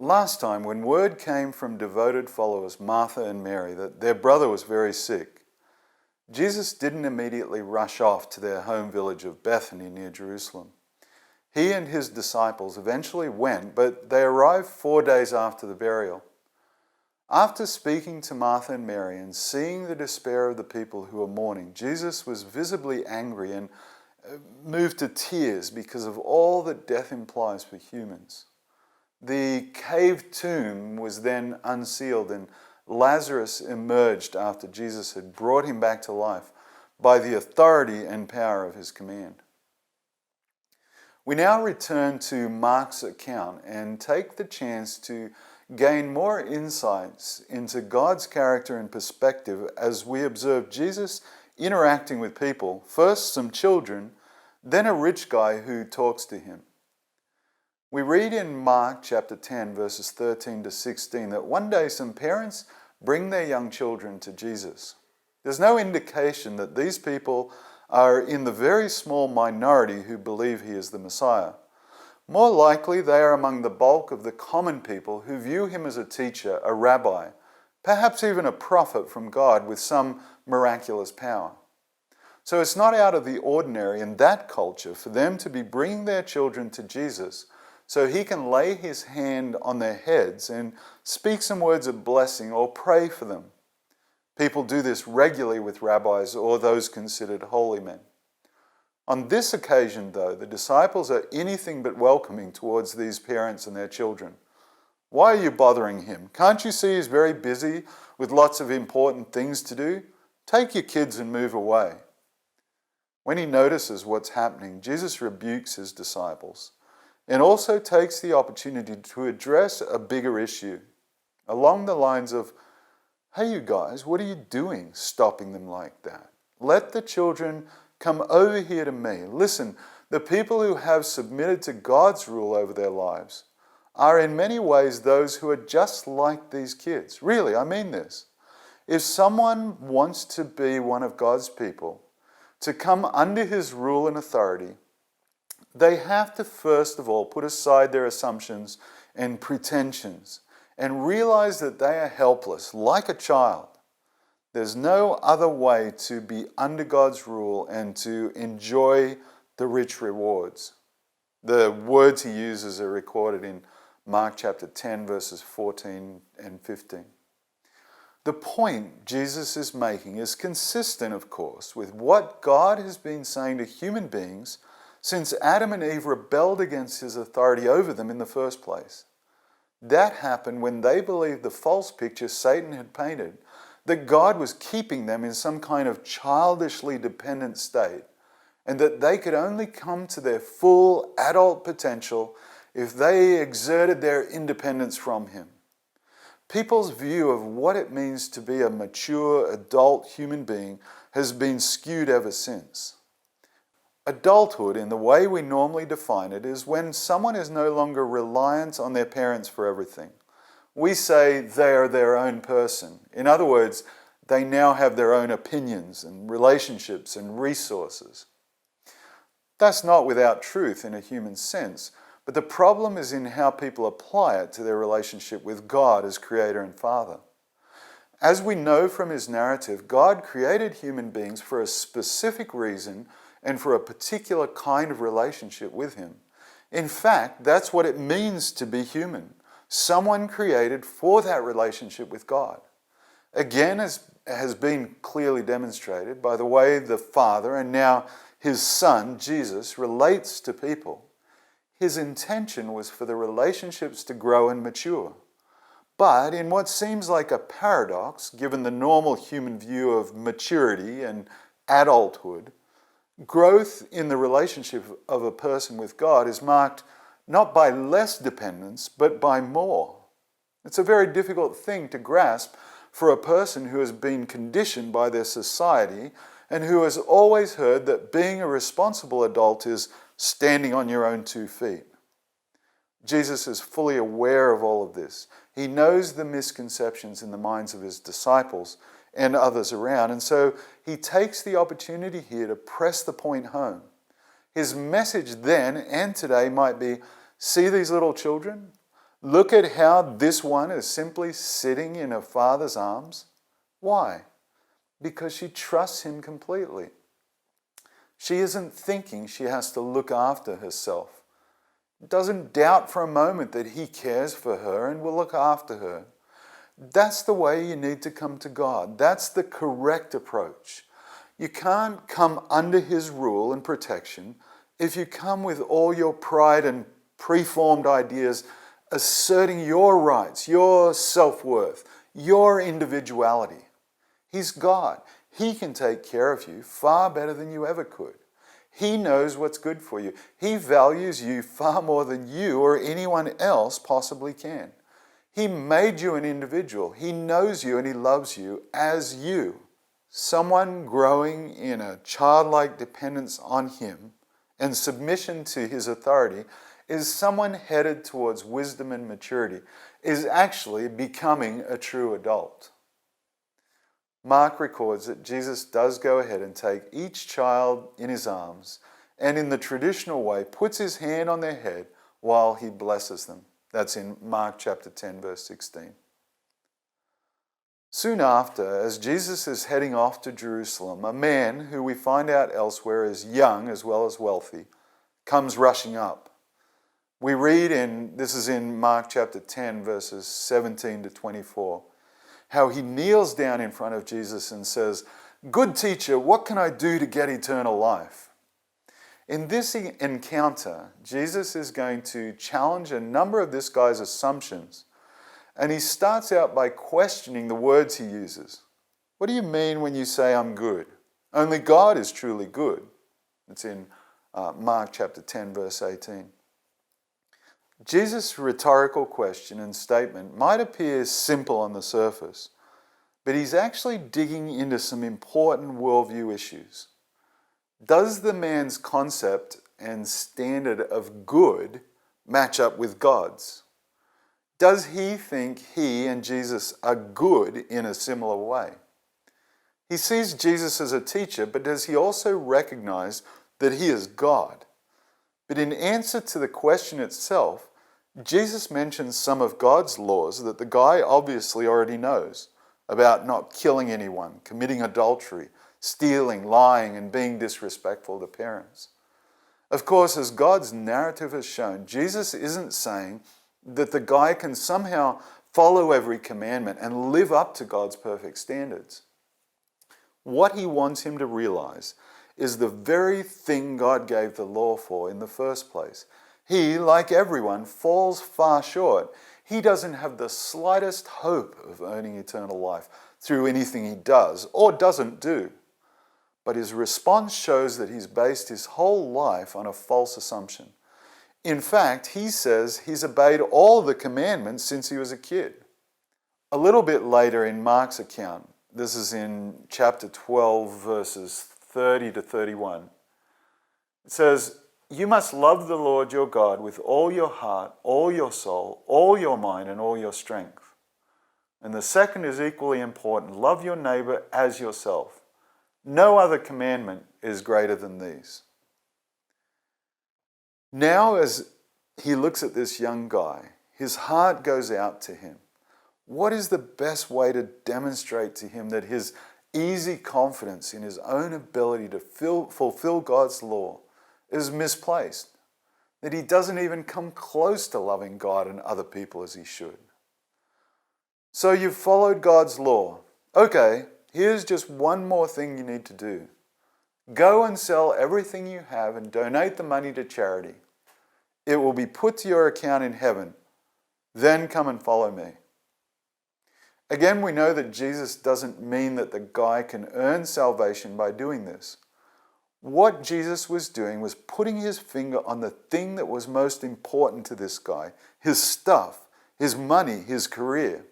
Last time, when word came from devoted followers Martha and Mary that their brother was very sick, Jesus didn't immediately rush off to their home village of Bethany near Jerusalem. He and his disciples eventually went, but they arrived 4 days after the burial. After speaking to Martha and Mary and seeing the despair of the people who were mourning, Jesus was visibly angry and moved to tears because of all that death implies for humans. The cave tomb was then unsealed and Lazarus emerged after Jesus had brought him back to life by the authority and power of his command. We now return to Mark's account and take the chance to gain more insights into God's character and perspective as we observe Jesus interacting with people, first some children, then a rich guy who talks to him. We read in Mark chapter 10 verses 13 to 16 that one day some parents bring their young children to Jesus. There's no indication that these people are in the very small minority who believe he is the Messiah. More likely, they are among the bulk of the common people who view him as a teacher, a rabbi, perhaps even a prophet from God with some miraculous power. So it's not out of the ordinary in that culture for them to be bringing their children to Jesus so he can lay his hand on their heads and speak some words of blessing or pray for them. People do this regularly with rabbis or those considered holy men. On this occasion, though, the disciples are anything but welcoming towards these parents and their children. Why are you bothering him? Can't you see he's very busy with lots of important things to do? Take your kids and move away. When he notices what's happening, Jesus rebukes his disciples and also takes the opportunity to address a bigger issue along the lines of, hey, you guys, what are you doing stopping them like that? Let the children come over here to me. Listen, the people who have submitted to God's rule over their lives are in many ways those who are just like these kids. Really, I mean this. If someone wants to be one of God's people, to come under his rule and authority, they have to first of all put aside their assumptions and pretensions and realize that they are helpless, like a child. There's no other way to be under God's rule and to enjoy the rich rewards. The words he uses are recorded in Mark chapter 10, verses 14 and 15. The point Jesus is making is consistent, of course, with what God has been saying to human beings since Adam and Eve rebelled against his authority over them in the first place. That happened when they believed the false picture Satan had painted, that God was keeping them in some kind of childishly dependent state, and that they could only come to their full adult potential if they exerted their independence from him. People's view of what it means to be a mature adult human being has been skewed ever since. Adulthood, in the way we normally define it, is when someone is no longer reliant on their parents for everything. We say they are their own person. In other words, they now have their own opinions and relationships and resources. That's not without truth in a human sense, but the problem is in how people apply it to their relationship with God as Creator and Father. As we know from his narrative, God created human beings for a specific reason and for a particular kind of relationship with him. In fact, that's what it means to be human. Someone created for that relationship with God. Again, as has been clearly demonstrated by the way the Father and now his Son, Jesus, relates to people. His intention was for the relationships to grow and mature. But in what seems like a paradox, given the normal human view of maturity and adulthood, growth in the relationship of a person with God is marked not by less dependence, but by more. It's a very difficult thing to grasp for a person who has been conditioned by their society and who has always heard that being a responsible adult is standing on your own 2 feet. Jesus is fully aware of all of this. He knows the misconceptions in the minds of his disciples and others around, and so he takes the opportunity here to press the point home. His message then and today might be, see these little children? Look at how this one is simply sitting in her father's arms. Why? Because she trusts him completely. She isn't thinking she has to look after herself. Doesn't doubt for a moment that he cares for her and will look after her. That's the way you need to come to God. That's the correct approach. You can't come under his rule and protection if you come with all your pride and preformed ideas asserting your rights, your self-worth, your individuality. He's God. He can take care of you far better than you ever could. He knows what's good for you. He values you far more than you or anyone else possibly can. He made you an individual. He knows you and he loves you as you. Someone growing in a childlike dependence on him and submission to his authority is someone headed towards wisdom and maturity, is actually becoming a true adult. Mark records that Jesus does go ahead and take each child in his arms and in the traditional way puts his hand on their head while he blesses them. That's in Mark chapter 10, verse 16. Soon after, as Jesus is heading off to Jerusalem, a man who we find out elsewhere is young as well as wealthy comes rushing up. We read this is in Mark chapter 10, verses 17 to 24, how he kneels down in front of Jesus and says, "Good teacher, what can I do to get eternal life?" In this encounter, Jesus is going to challenge a number of this guy's assumptions, and he starts out by questioning the words he uses. What do you mean when you say I'm good? Only God is truly good. It's in Mark chapter 10, verse 18. Jesus' rhetorical question and statement might appear simple on the surface, but he's actually digging into some important worldview issues. Does the man's concept and standard of good match up with God's? Does he think he and Jesus are good in a similar way? He sees Jesus as a teacher, but does he also recognize that he is God? But in answer to the question itself, Jesus mentions some of God's laws that the guy obviously already knows about not killing anyone, committing adultery, stealing, lying, and being disrespectful to parents. Of course, as God's narrative has shown, Jesus isn't saying that the guy can somehow follow every commandment and live up to God's perfect standards. What he wants him to realize is the very thing God gave the law for in the first place. He, like everyone, falls far short. He doesn't have the slightest hope of earning eternal life through anything he does or doesn't do. But his response shows that he's based his whole life on a false assumption. In fact, he says he's obeyed all the commandments since he was a kid. A little bit later in Mark's account, this is in chapter 12, verses 30 to 31, it says, "You must love the Lord your God with all your heart, all your soul, all your mind, and all your strength." And the second is equally important. Love your neighbor as yourself. No other commandment is greater than these. Now, as he looks at this young guy, his heart goes out to him. What is the best way to demonstrate to him that his easy confidence in his own ability to fulfill God's law is misplaced, that he doesn't even come close to loving God and other people as he should? So you've followed God's law. Okay, here's just one more thing you need to do. Go and sell everything you have and donate the money to charity. It will be put to your account in heaven. Then come and follow me. Again, we know that Jesus doesn't mean that the guy can earn salvation by doing this. What Jesus was doing was putting his finger on the thing that was most important to this guy, his stuff, his money, his career.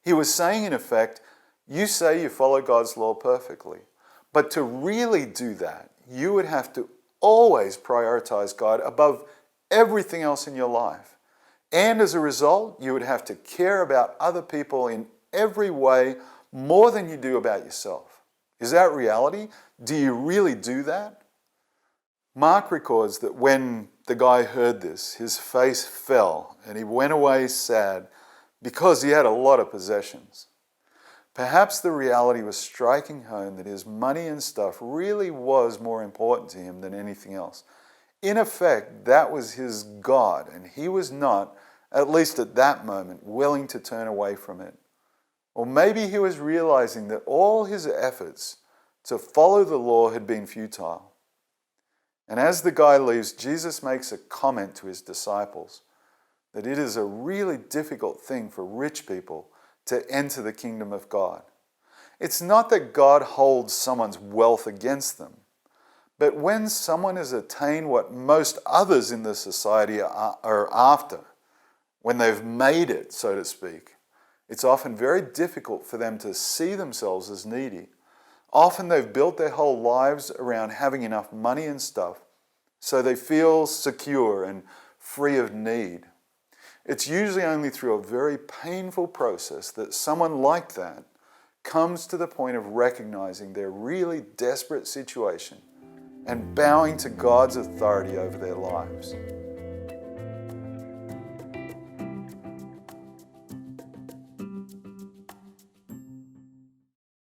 He was saying, in effect, you say you follow God's law perfectly, but to really do that, you would have to always prioritize God above everything else in your life. And as a result, you would have to care about other people in every way more than you do about yourself. Is that reality? Do you really do that? Mark records that when the guy heard this, his face fell and he went away sad because he had a lot of possessions. Perhaps the reality was striking home that his money and stuff really was more important to him than anything else. In effect, that was his God, and he was not, at least at that moment, willing to turn away from it. Or maybe he was realizing that all his efforts to follow the law had been futile. And as the guy leaves, Jesus makes a comment to his disciples that it is a really difficult thing for rich people to enter the kingdom of God. It's not that God holds someone's wealth against them, but when someone has attained what most others in the society are after, when they've made it, so to speak, it's often very difficult for them to see themselves as needy. Often they've built their whole lives around having enough money and stuff, so they feel secure and free of need. It's usually only through a very painful process that someone like that comes to the point of recognizing their really desperate situation and bowing to God's authority over their lives.